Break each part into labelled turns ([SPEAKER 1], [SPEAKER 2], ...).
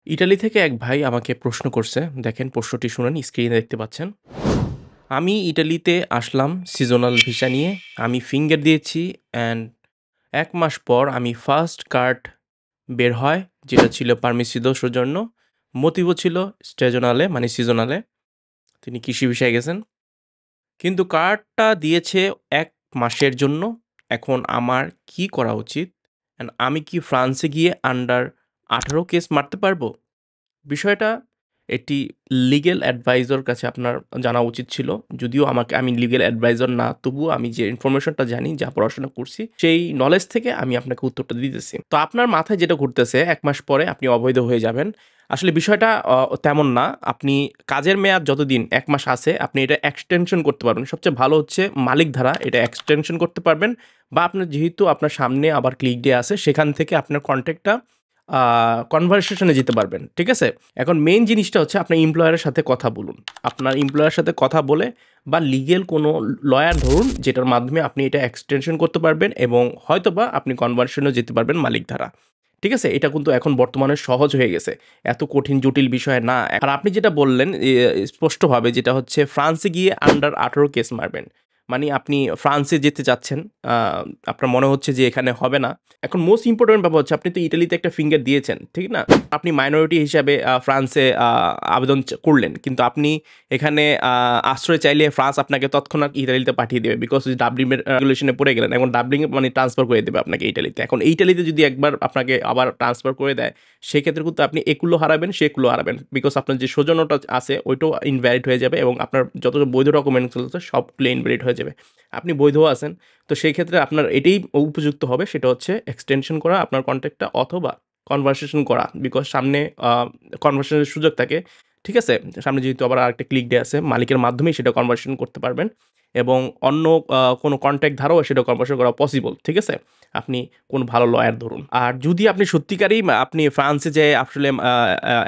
[SPEAKER 1] Italy থেকে এক ভাই আমাকে প্রশ্ন করছে। দেখেন প্রশ্নটি শুনেন, স্ক্রিনে দেখতে পাচ্ছেন। আমি ইটালিতে আসলাম সিজনাল ভিসা নিয়ে। আমি ফিঙ্গার দিয়েছি অ্যান্ড ১ মাস পর আমি ফার্স্ট কার্ড বের হয়, যেটা ছিল পারমিসিদো সৌজন্য। মোটিভও ছিল স্টেজনালে মানে সিজনালে। তিনি কৃষি ভিসায় গেছেন। কিন্তু কার্ডটা দিয়েছে ১ মাসের জন্য। এখন আমার কি করা উচিত? অ্যান্ড আমি কি ফ্রান্সে গিয়ে আন্ডার ১৮ কেস মারতে পারবো? বিষয়টা একটি লিগ্যাল অ্যাডভাইসর কাছে আপনার জানা উচিত ছিল। যদিও আমি লিগ্যাল অ্যাডভাইসর না, তবুও আমি যে ইনফরমেশনটা জানি, যা পড়াশোনা করছি, সেই নলেজ থেকে আমি আপনাকে উত্তরটা দিতেছি। তো আপনার মাথায় যেটা ঘুরতেছে ১ মাস পরে আপনি অবৈধ হয়ে যাবেন। আসলে বিষয়টা তেমন না। আপনি কাজের মেয়াদ যতদিন ১ মাস আছে আপনি এটা এক্সটেনশন করতে পারবেন। সবচেয়ে ভালো হচ্ছে মালিক ধারা, এটা এক্সটেনশন করতে পারবেন বা আপনার যেহেতু আপনার সামনে আবার ক্লিক ডে আছে, সেখান থেকে আপনার কনট্যাক্টটা আ কনভারসেশন এ যেতে পারবেন। ঠিক আছে? এখন মেইন জিনিসটা হচ্ছে আপনার এমপ্লয়ারের সাথে কথা বলুন। আপনার এমপ্লয়ারের সাথে কথা বলে বা লিগ্যাল কোনো লয়ার ধরুন, যেটার মাধ্যমে আপনি এটা এক্সটেনশন করতে পারবেন এবং হয়তোবা আপনি কনভার্সন এও যেতে পারবেন মালিক ধারা। ঠিক আছে? এটা কিন্তু এখন বর্তমানে সহজ হয়ে গেছে। এত কঠিন জটিল বিষয় না। আর আপনি যেটা বললেন স্পষ্টভাবে, যেটা হচ্ছে ফ্রান্সে গিয়ে আন্ডার ১৮ কেস মারবেন। মানে আপনি ফ্রান্সে যেতে চাচ্ছেন। আ আপনার মনে হচ্ছে যে এখানে হবে না। এখন মোস্ট ইম্পোর্টেন্ট ব্যাপার হচ্ছে আপনি তো ইটালিতে একটা ফিঙ্গার দিয়েছেন, ঠিক না? আপনি মাইনরিটি হিসাবে ফ্রান্সে আবেদন করলেন। কিন্তু আপনি এখানে আশ্রয় চাইলে ফ্রান্স আপনাকে তৎক্ষণাৎ ইতালিতে পাঠিয়ে দেবে। বিকজ ডাবলিন এর রেগুলেশন এ পড়ে গেলেন। এখন ডাবলিন মানে ট্রান্সফার করে দেবে আপনাকে ইটালিতে। এখন ইটালিতে যদি একবার আপনাকে আবার ট্রান্সফার করে দেয়, সেক্ষেত্রে কিন্তু আপনি একুলো হারাবেন, সেকুলো হারাবেন। বিকজ আপনার যে সৌজন্যটা আছে ওইটাও ইনভ্যালিড হয়ে যাবে এবং আপনার যত বৈধ ডকুমেন্টস আছে সবগুলো ইনভ্যালিড হয়ে যাবে। আপনি বৈধও আছেন। তো সেই ক্ষেত্রে আপনার এটাই উপযুক্ত হবে, সেটা হচ্ছে এক্সটেনশন করা আপনার কন্ট্রাক্টটা অথবা কনভারসেশন করা। বিকজ সামনে আ কনভারসেশনের সুযোগ থাকে। ঠিক আছে? সামনে যেহেতু আবার আরেকটা ক্লিক ডে আছে, মালিকের মাধ্যমেই সেটা কনভারসেশন করতে পারবেন এবং অন্য কোনো কনট্যাক্ট ধারাও সেটা কনভারসেশন করা পসিবল। ঠিক আছে? আপনি কোন ভালো লয়ার ধরুন। আর যদি আপনি সত্যিকারেই আপনি ফ্রান্সে যেয়ে আসলে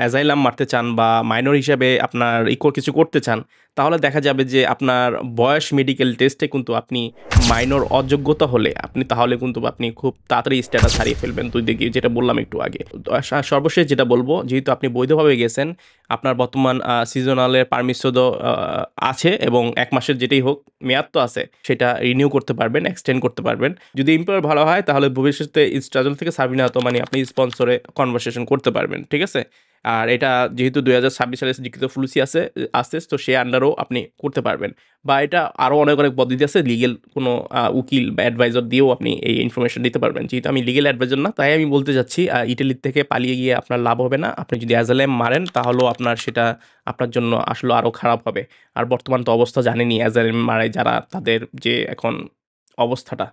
[SPEAKER 1] অ্যাজাইলাম মারতে চান বা মাইনর হিসেবে আপনার কিছু করতে চান, তাহলে দেখা যাবে যে আপনার বয়স মেডিকেল টেস্টে কিন্তু আপনি মাইনর অযোগ্যতা হলে তাহলে কিন্তু আপনি খুব তাড়াতাড়ি স্ট্যাটাস হারিয়ে ফেলবেন। ২ দিকে যেটা বললাম একটু আগে। তো সর্বশেষ যেটা বলব, যেহেতু আপনি বৈধভাবে গেছেন, আপনার বর্তমান সিজনালের পারমিশনও আছে এবং ১ মাসের যেটাই হোক মেয়াদ তো আছে, সেটা রিনিউ করতে পারবেন, এক্সটেন্ড করতে পারবেন। যদি এমপ্লয়ার ভালো হয় তাহলে ভবিষ্যতে স্ট্রাজল থেকে সাবিনা মানে আপনি স্পন্সরে কনভারসেশন করতে পারবেন। ঠিক আছে? আর এটা যেহেতু ২০২৬ সালে লিখিত ফ্লুসি আছে, তো সে আন্ডারও আপনি করতে পারবেন। বা এটা আরো অনেক পদ্ধতি আছে। লিগ্যাল কোনো উকিল বা অ্যাডভাইসর দিয়েও আপনি এই ইনফরমেশন দিতে পারবেন। যেহেতু আমি লিগ্যাল অ্যাডভাইসর না, তাই আমি বলতে চাচ্ছি ইটালি থেকে পালিয়ে গিয়ে আপনার লাভ হবে না। আপনি যদি অ্যাজাইলাম মারেন তাহলেও সেটা আপনার জন্য আসলে আরো খারাপ হবে। আর বর্তমান তো অবস্থা জানেনই, অ্যাজাইলাম মারায় যারা, তাদের যে এখন অবস্থাটা।